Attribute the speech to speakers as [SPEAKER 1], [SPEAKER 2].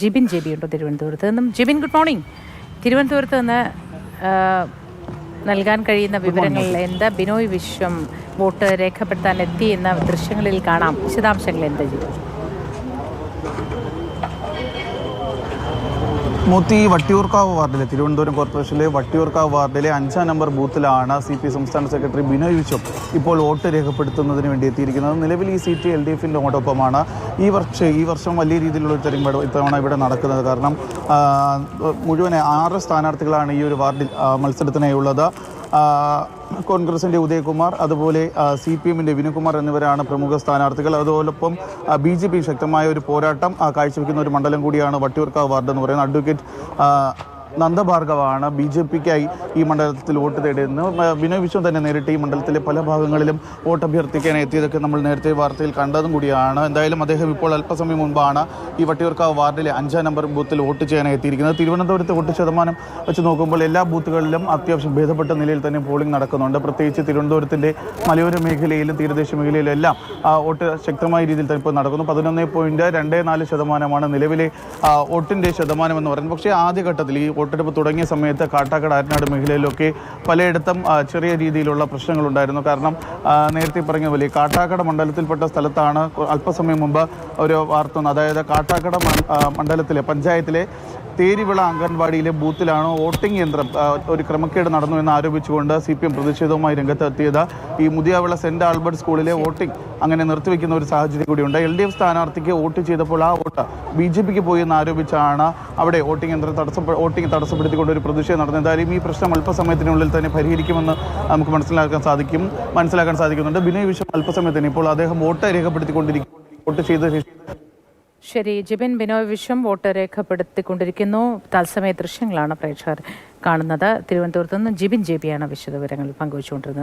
[SPEAKER 1] Jibin J B ഉണ്ടോ തിരുവനന്തപുരത്ത് നിന്നും? Jibin, good morning. തിരുവനന്തപുരത്ത് നിന്ന് നൽകാൻ കഴിയുന്ന വിവരങ്ങളിൽ എന്താ? ബിനോയ് വിശ്വം വോട്ട് രേഖപ്പെടുത്താൻ എത്തി എന്ന ദൃശ്യങ്ങളിൽ കാണാം. വിശദാംശങ്ങൾ എന്താ ജിബിൻ?
[SPEAKER 2] മൂത്തി വട്ടിയൂർക്കാവ് വാർഡിലെ തിരുവനന്തപുരം കോർപ്പറേഷനിലെ വട്ടിയൂർക്കാവ് വാർഡിലെ 5-ാം നമ്പർ ബൂത്തിലാണ് CP സംസ്ഥാന സെക്രട്ടറി ബിനോയ് വിശ്വം ഇപ്പോൾ വോട്ട് രേഖപ്പെടുത്തുന്നതിന് വേണ്ടി എത്തിയിരിക്കുന്നത്. നിലവിൽ ഈ സീറ്റ് LDFിൻ്റെ വോട്ടൊപ്പമാണ്. ഈ വർഷം വലിയ രീതിയിലുള്ള ഒരു തെരഞ്ഞെടുപ്പ് ഇത്തവണ ഇവിടെ നടക്കുന്നത്. കാരണം മുഴുവൻ 6 സ്ഥാനാർത്ഥികളാണ് ഈ ഒരു വാർഡിൽ മത്സരത്തിനായുള്ളത്. കോൺഗ്രസിൻ്റെ ഉദയകുമാർ, അതുപോലെ CPMൻ്റെ വിനുകുമാർ എന്നിവരാണ് പ്രമുഖ സ്ഥാനാർത്ഥികൾ. അതോടൊപ്പം BJP ശക്തമായ ഒരു പോരാട്ടം കാഴ്ചവെക്കുന്ന ഒരു മണ്ഡലം കൂടിയാണ് വട്ടിയൂർക്കാവ് വാർഡ് എന്ന് പറയുന്നത്. അഡ്വക്കേറ്റ് നന്ദഭാർഗവാണ് BJPക്കായി ഈ മണ്ഡലത്തിൽ വോട്ട് തേടിയിരുന്നത്. ബിനോയ് വിശ്വം തന്നെ നേരിട്ട് ഈ മണ്ഡലത്തിലെ പല ഭാഗങ്ങളിലും വോട്ട് അഭ്യർത്ഥിക്കാൻ എത്തിയതൊക്കെ നമ്മൾ നേരത്തെ വാർത്തയിൽ കണ്ടതും കൂടിയാണ്. എന്തായാലും അദ്ദേഹം ഇപ്പോൾ അല്പസമയം മുൻപാണ് ഈ വട്ടിയൂർക്കാവ് വാർഡിലെ 5-ാം നമ്പർ ബൂത്തിൽ വോട്ട് ചെയ്യാനായി എത്തിയിരിക്കുന്നത്. തിരുവനന്തപുരത്തെ വോട്ട് ശതമാനം വെച്ച് നോക്കുമ്പോൾ എല്ലാ ബൂത്തുകളിലും അത്യാവശ്യം ഭേദപ്പെട്ട നിലയിൽ തന്നെ പോളിംഗ് നടക്കുന്നുണ്ട്. പ്രത്യേകിച്ച് തിരുവനന്തപുരത്തിൻ്റെ മലയോര മേഖലയിലും തീരദേശ മേഖലയിലും എല്ലാം വോട്ട് ശക്തമായ രീതിയിൽ തന്നെ ഇപ്പോൾ നടക്കുന്നു. 11.24% നിലവിലെ വോട്ടിൻ്റെ ശതമാനം എന്ന് പറയുന്നത്. പക്ഷേ ആദ്യഘട്ടത്തിൽ ഈ വോട്ടെടുപ്പ് തുടങ്ങിയ സമയത്ത് കാട്ടാക്കട, ആരനാട് മേഖലയിലൊക്കെ പലയിടത്തും ചെറിയ രീതിയിലുള്ള പ്രശ്നങ്ങളുണ്ടായിരുന്നു. കാരണം നേരത്തെ പറഞ്ഞ പോലെ കാട്ടാക്കട മണ്ഡലത്തിൽപ്പെട്ട സ്ഥലത്താണ് അല്പസമയം മുമ്പ് ഒരു വാർത്ത വന്നത്. അതായത് കാട്ടാക്കട മണ്ഡലത്തിലെ പഞ്ചായത്തിലെ തേരിവിള അംഗൻവാടിയിലെ ബൂത്തിലാണ് വോട്ടിംഗ് യന്ത്രം ഒരു ക്രമക്കേട് നടന്നു എന്ന് ആരോപിച്ചുകൊണ്ട് CPM പ്രതിഷേധവുമായി രംഗത്തെത്തിയത്. ഈ മുതിയാവിള സെൻറ് ആൽബർട്ട് സ്കൂളിലെ വോട്ടിംഗ് അങ്ങനെ നിർത്തിവെക്കുന്ന ഒരു സാഹചര്യം കൂടിയുണ്ട്. LDF സ്ഥാനാർത്ഥിക്ക് വോട്ട് ചെയ്തപ്പോൾ ആ വോട്ട് BJPക്ക് പോയി എന്ന് ആരോപിച്ചാണ് അവിടെ വോട്ടിംഗ് തടസ്സപ്പെടുത്തിക്കൊണ്ട് ഒരു പ്രതിഷേധം നടന്നത്. എന്തായാലും ഈ പ്രശ്നം അല്പസമയത്തിനുള്ളിൽ തന്നെ പരിഹരിക്കുമെന്ന് നമുക്ക് മനസ്സിലാക്കാൻ സാധിക്കുന്നുണ്ട്. ബിനോയ് വിശ്വം അല്പസമയത്തിന് ഇപ്പോൾ അദ്ദേഹം വോട്ട് രേഖപ്പെടുത്തിക്കൊണ്ടിരിക്കും. വോട്ട് ചെയ്ത
[SPEAKER 1] ശരി ജിബിൻ, ബിനോയ് വിശ്വം വോട്ട് രേഖപ്പെടുത്തിക്കൊണ്ടിരിക്കുന്നു. തത്സമയ ദൃശ്യങ്ങളാണ് പ്രേക്ഷകർ കാണുന്നത്. തിരുവനന്തപുരത്ത് നിന്ന് ജിബിൻ JB ആണ് വിശദവിവരങ്ങൾ പങ്കുവച്ചുകൊണ്ടിരുന്നത്.